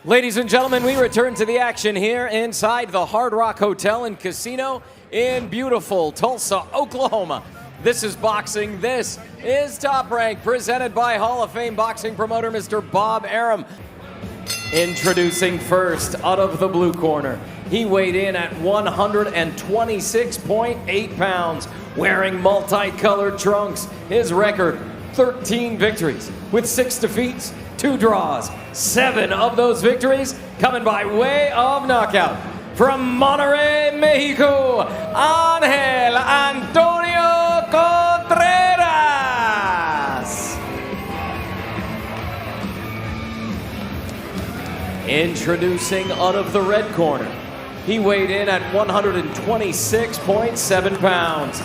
Ladies and gentlemen, we return to the action here inside the Hard Rock Hotel and Casino in beautiful Tulsa, Oklahoma. This is boxing. This is Top Rank, presented by Hall of Fame boxing promoter Mr. Bob Arum. Introducing first, out of the blue corner, he weighed in at 126.8 pounds, wearing multicolored trunks. His record, 13 victories with 6 defeats, 2 draws. 7 of those victories coming by way of knockout. From Monterrey, Mexico, Angel Antonio Contreras. Introducing out of the red corner, he weighed in at 126.7 pounds,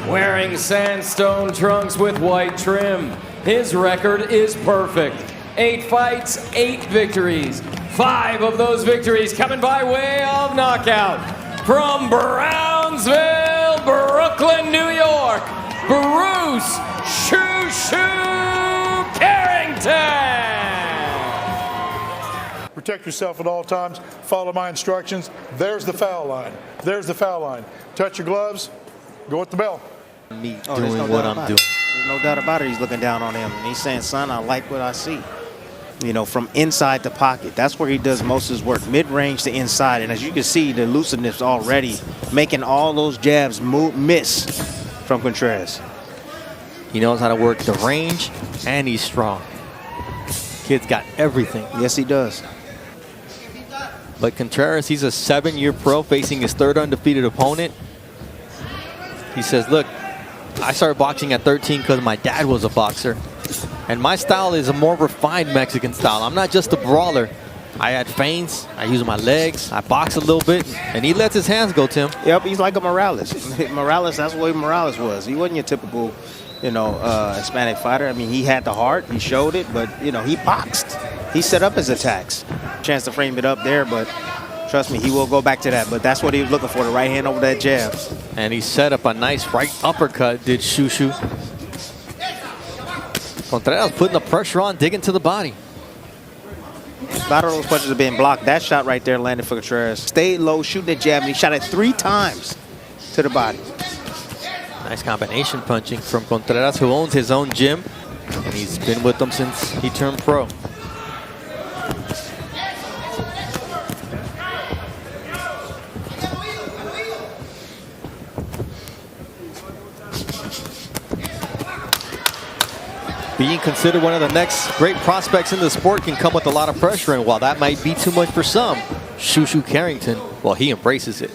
wearing sandstone trunks with white trim. His record is perfect. 8 fights, 8 victories. 5 of those victories coming by way of knockout. From Brownsville, Brooklyn, New York, Bruce Shu Shu Carrington. Protect yourself at all times. Follow my instructions. There's the foul line. There's the foul line. Touch your gloves. Go at the bell. Me doing what I'm doing. There's no doubt about it. He's looking down on him. And he's saying, son, I like what I see. You know, from inside the pocket. That's where he does most of his work. Mid-range to inside. And as you can see, the elusiveness already making all those jabs miss from Contreras. He knows how to work the range, and he's strong. Kid's got everything. Yes, he does. But Contreras, he's a 7-year pro facing his 3rd undefeated opponent. He says, look, I started boxing at 13 because my dad was a boxer. And my style is a more refined Mexican style. I'm not just a brawler. I add feints, I use my legs, I box a little bit, and he lets his hands go, Tim. Yep, he's like a Morales. Morales, that's the way Morales was. He wasn't your typical, you know, Hispanic fighter. I mean, he had the heart, he showed it, but, you know, he boxed. He set up his attacks. Chance to frame it up there, but trust me, he will go back to that. But that's what he was looking for, the right hand over that jab. And he set up a nice right uppercut, did Shu Shu. Contreras putting the pressure on, digging to the body. A lot of those punches are being blocked. That shot right there landed for Contreras. Stayed low, shooting the jab, and he shot it 3 times to the body. Nice combination punching from Contreras, who owns his own gym, and he's been with them since he turned pro. Being considered one of the next great prospects in the sport can come with a lot of pressure, and while that might be too much for some, Shu Shu Carrington, well, he embraces it.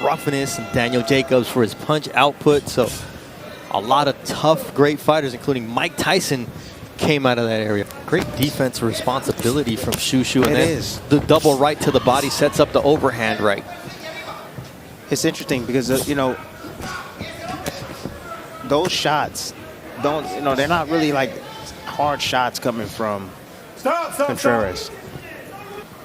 Roughness and Daniel Jacobs for his punch output, so a lot of tough, great fighters, including Mike Tyson, came out of that area. Great defensive responsibility from Shu Shu, and then the double right to the body sets up the overhand right. It's interesting because, you know, those shots, they're not really like hard shots coming from Contreras.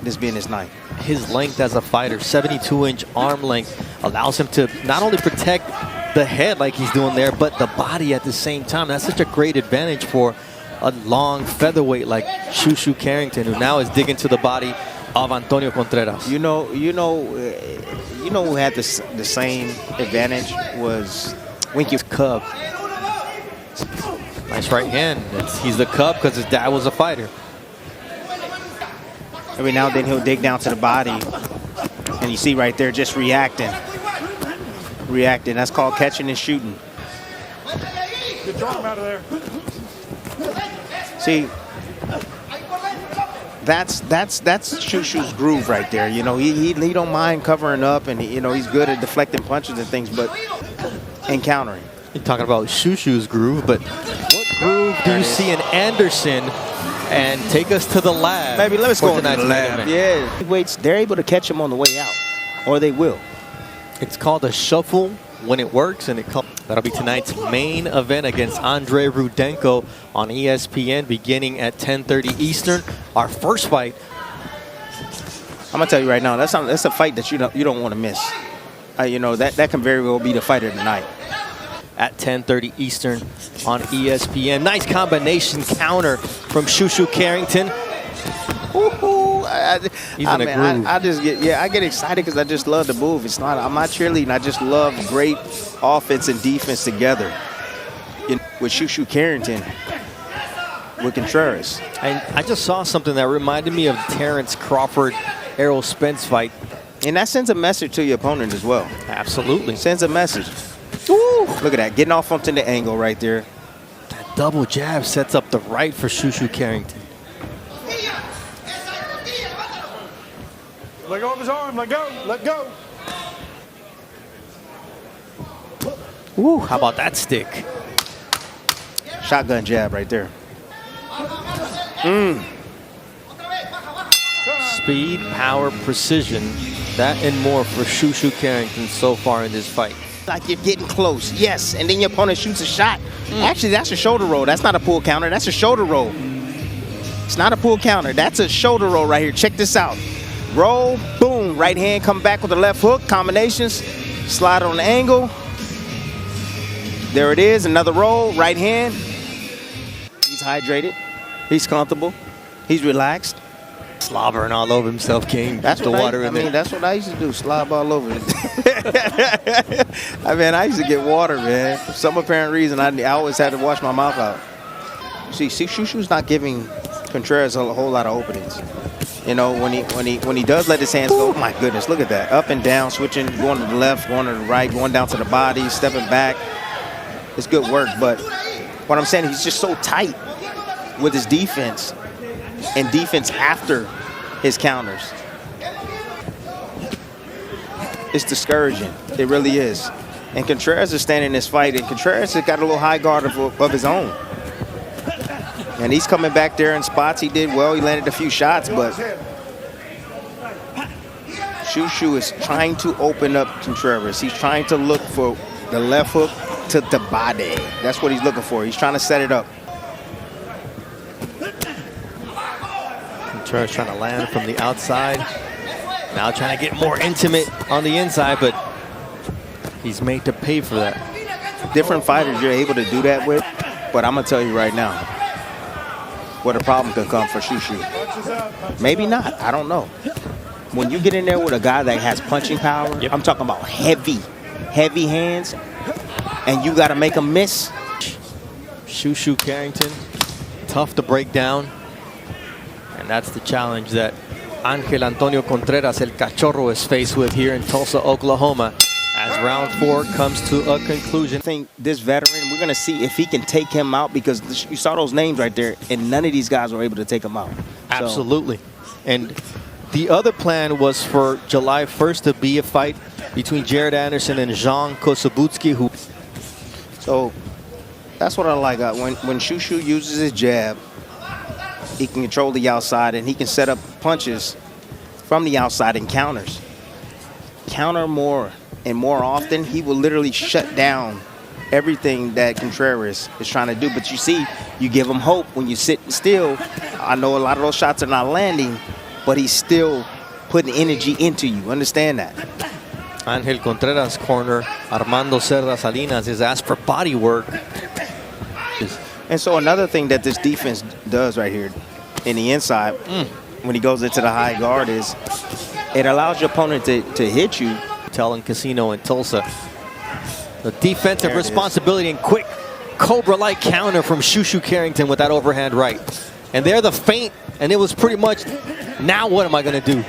This being his night. His length as a fighter, 72-inch arm length, allows him to not only protect the head like he's doing there, but the body at the same time. That's such a great advantage for a long featherweight like Shu Shu Carrington, who now is digging to the body of Antonio Contreras. You know who had the same advantage was Winky Cub. Nice right hand. He's the Cub because his dad was a fighter. Every now and then he'll dig down to the body, and you see right there just reacting. That's called catching and shooting. Get him out of there. See, that's Shu Shu's groove right there. You know, he don't mind covering up, and you know he's good at deflecting punches and things, but encountering. You're talking about Shu Shu's groove, but what groove do you see in Anderson? And take us to the lab. Maybe let's go to the lab. Yeah, they're able to catch him on the way out, or they will. It's called a shuffle when it works, and that'll be tonight's main event against Andre Rudenko on ESPN, beginning at 10:30 Eastern. Our first fight. I'm gonna tell you right now, that's a fight that you don't want to miss. You know that can very well be the fight of the night. At 10:30 Eastern on ESPN. Nice combination counter from Shu Shu Carrington. He's in a groove. I just get, I get excited because I just love the move. I'm not cheerleading. I just love great offense and defense together. With Shu Shu Carrington, with Contreras. And I just saw something that reminded me of Terrence Crawford, Errol Spence fight. And that sends a message to your opponent as well. Absolutely. Sends a message. Ooh, look at that, getting off onto the angle right there. That double jab sets up the right for Shu Shu Carrington. Let go of his arm. Let go. Let go. Ooh, how about that stick? Shotgun jab right there. Speed, power, precision, that and more for Shu Shu Carrington so far in this fight. Like you're getting close, yes, and then your opponent shoots a shot. Actually, that's a shoulder roll. That's not a pull counter. That's a shoulder roll. It's not a pull counter. That's a shoulder roll right here. Check this out. Roll, boom, right hand, come back with the left hook, combinations, slide on the angle. There it is, another roll, right hand. He's hydrated, he's comfortable, he's relaxed. Slobbering all over himself, King. That's the water in there. That's what I used to do, slob all over. I used to get water, man. For some apparent reason, I always had to wash my mouth out. See, Shu Shu's not giving Contreras a whole lot of openings. You know, when he does let his hands go, oh my goodness, look at that. Up and down, switching, going to the left, going to the right, going down to the body, stepping back. It's good work, but what I'm saying, he's just so tight with his defense and defense after his counters. It's discouraging. It really is. And Contreras is standing in this fight, and Contreras has got a little high guard of his own. And he's coming back there in spots. He did well. He landed a few shots, but Shu Shu is trying to open up Contreras. He's trying to look for the left hook to the body. That's what he's looking for. He's trying to set it up. Contreras trying to land from the outside. Now trying to get more intimate on the inside, but he's made to pay for that. Different fighters you're able to do that with, but I'm going to tell you right now, what a problem could come for Shu Shu. Maybe not. I don't know. When you get in there with a guy that has punching power, I'm talking about heavy hands, and you got to make them miss. Shu Shu Carrington, tough to break down. And that's the challenge that Angel Antonio Contreras, El Cachorro, is faced with here in Tulsa, Oklahoma, as round 4 comes to a conclusion. I think this veteran, we're going to see if he can take him out, because you saw those names right there, and none of these guys were able to take him out. Absolutely. And the other plan was for July 1st to be a fight between Jared Anderson and Jean Kosobutsky. So that's what I like. When Shu Shu uses his jab, he can control the outside, and he can set up punches from the outside and counters. Counter more and more often, he will literally shut down everything that Contreras is trying to do. But you see, you give him hope when you sit still. I know a lot of those shots are not landing, but he's still putting energy into you. Understand that? Angel Contreras' corner, Armando Cerda Salinas, is asked for body work. And so another thing that this defense does right here in the inside, when he goes into the high guard, is it allows your opponent to hit you. Telling Casino in Tulsa. The defensive responsibility and quick Cobra-like counter from Shu Shu Carrington with that overhand right. And there the feint, and it was pretty much, now what am I going to do?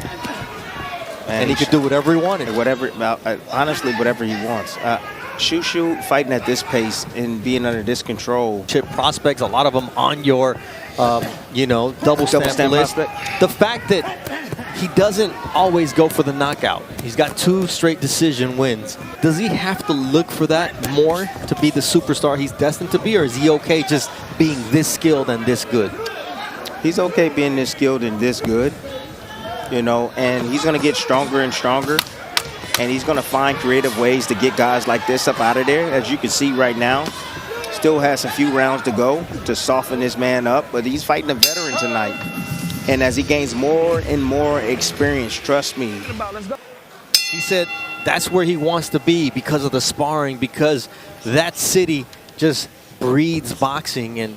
And he could do whatever he wanted. Honestly, whatever he wants. Shu Shu fighting at this pace and being under this control. Chip prospects, a lot of them on your, double stamp list. Prospect. The fact that he doesn't always go for the knockout. He's got 2 straight decision wins. Does he have to look for that more to be the superstar he's destined to be, or is he okay just being this skilled and this good? He's okay being this skilled and this good, and he's going to get stronger and stronger, and he's going to find creative ways to get guys like this up out of there. As you can see right now, still has a few rounds to go to soften this man up, but he's fighting a veteran tonight. And as he gains more and more experience, trust me. He said that's where he wants to be because of the sparring, because that city just breeds boxing. And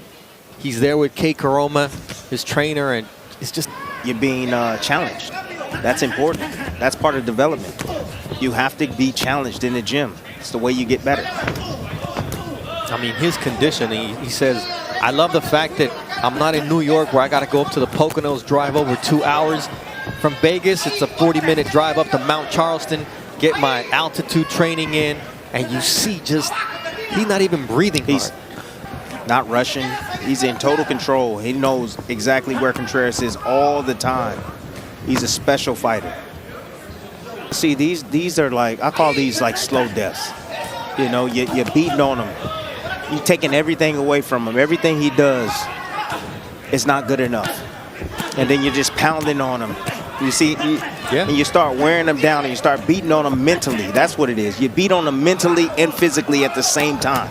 he's there with Kay Karoma, his trainer, and it's just you're being challenged. That's important. That's part of development. You have to be challenged in the gym. It's the way you get better. I mean, his conditioning, he says, I love the fact that I'm not in New York where I got to go up to the Poconos, drive over 2 hours. From Vegas, it's a 40-minute drive up to Mount Charleston, get my altitude training in, and you see just, he's not even breathing hard. He's not rushing. He's in total control. He knows exactly where Contreras is all the time. He's a special fighter. See, these are like, I call these like slow deaths. You know, you're beating on him. You're taking everything away from him. Everything he does is not good enough. And then you're just pounding on him. You see, and you start wearing him down and you start beating on him mentally. That's what it is. You beat on him mentally and physically at the same time.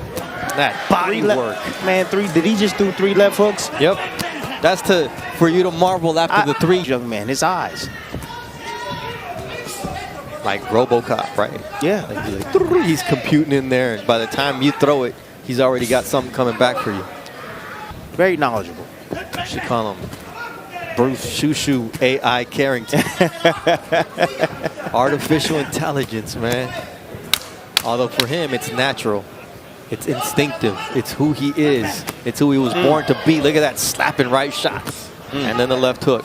That body work. Man, did he just do 3 left hooks? Yep. That's for you to marvel after the 3. Young man, his eyes. Like RoboCop, right? Yeah. Like, he's computing in there, and by the time you throw it, he's already got something coming back for you. Very knowledgeable. You should call him Bruce Shu Shu AI Carrington. Artificial intelligence, man. Although for him, it's natural. It's instinctive. It's who he is. It's who he was born to be. Look at that slapping right shot. And then the left hook.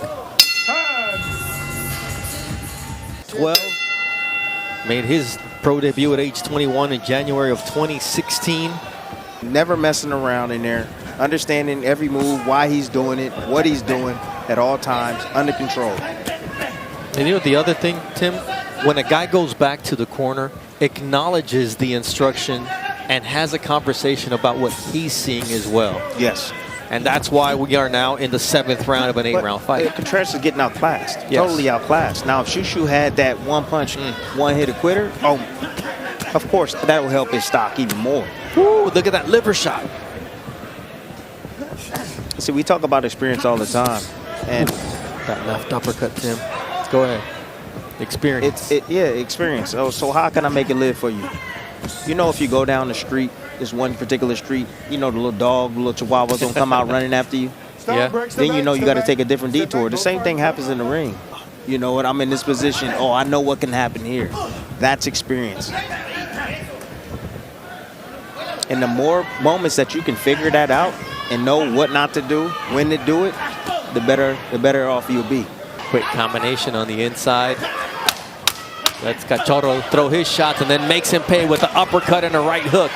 12. Made his pro debut at age 21 in January of 2016. Never messing around in there. Understanding every move, why he's doing it, what he's doing at all times, under control. And you know the other thing, Tim? When a guy goes back to the corner, acknowledges the instruction, and has a conversation about what he's seeing as well. Yes. And that's why we are now in the 7th round of an 8-round fight. Contreras is getting outclassed. Yes. Totally outclassed. Now, if Shu Shu had that one punch, one hit quitter, oh, of course, that will help his stock even more. Woo, look at that liver shot. See, we talk about experience all the time. And that left uppercut, Tim. Let's go ahead. Experience. Yeah, experience. Oh, so how can I make it live for you? You know, if you go down the street, this one particular street, you know, the little dog, the little chihuahuas don't come out running after you. Yeah. Then you know you got to take a different detour. The same thing happens in the ring. You know what? I'm in this position. Oh, I know what can happen here. That's experience. And the more moments that you can figure that out and know what not to do, when to do it, the better off you'll be. Quick combination on the inside. Lets Cachorro throw his shots and then makes him pay with the uppercut and a right hook.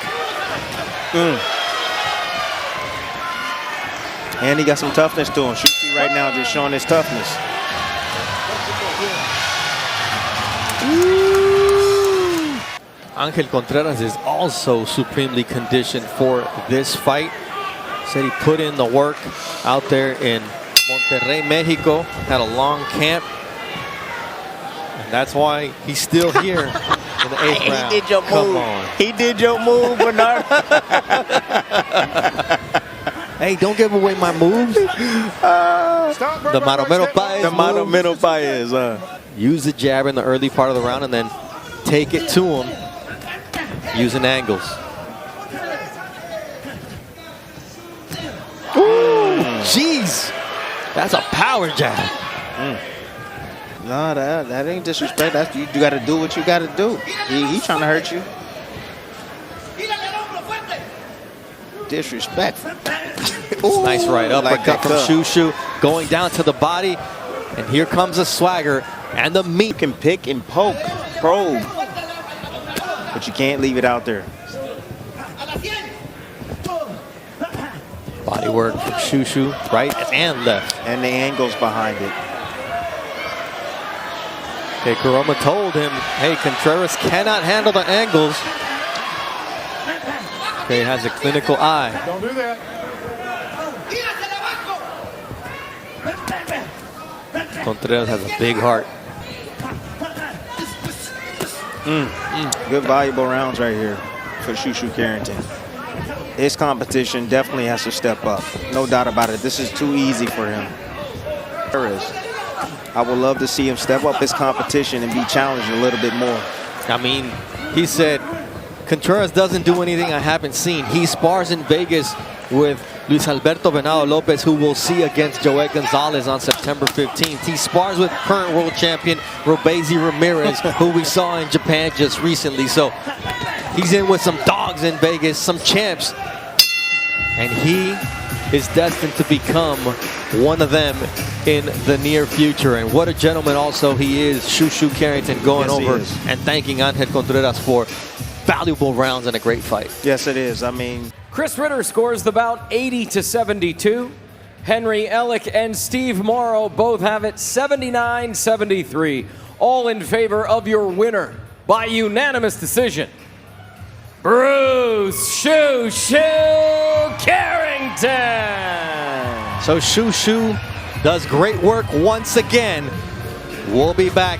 And he got some toughness to him. Shu Shu right now just showing his toughness. Angel Contreras is also supremely conditioned for this fight. Said he put in the work out there in Monterrey, Mexico. Had a long camp. And that's why he's still here in the 8th round. He did your Come move. on. He did your move, Bernard. Hey, don't give away my moves. The Maromero Paez. The Maromero Paez. Use the jab in the early part of the round and then take it to him using angles. Ooh, jeez. That's a power jab. No, that ain't disrespect. That's, you got to do what you got to do. He trying to hurt you. Disrespectful. Nice right uppercut like from Shu Shu, going down to the body. And here comes a swagger and the meat. You can pick and poke, probe, but you can't leave it out there. Body work from Shu Shu, right and left. And the angles behind it. Okay, Karoma told him, hey, Contreras cannot handle the angles. Okay, has a clinical eye. Don't do that. Contreras has a big heart. Good valuable rounds right here for Shu Shu Carrington. His competition definitely has to step up. No doubt about it. This is too easy for him. I would love to see him step up his competition and be challenged a little bit more. I mean, he said, Contreras doesn't do anything I haven't seen. He spars in Vegas with Luis Alberto Venado Lopez, who we'll see against Joel Gonzalez on September 15th. He spars with current world champion Robezi Ramirez, who we saw in Japan just recently. So he's in with some dogs in Vegas, some champs. And he is destined to become one of them in the near future. And what a gentleman also he is, Shu Shu Carrington, going over and thanking Angel Contreras for valuable rounds and a great fight. Yes, it is. I mean, Chris Ritter scores the bout 80-72. Henry Ellick and Steve Morrow both have it 79-73. All in favor of your winner by unanimous decision, Bruce Shu Shu Carrington. So Shu Shu does great work once again. We'll be back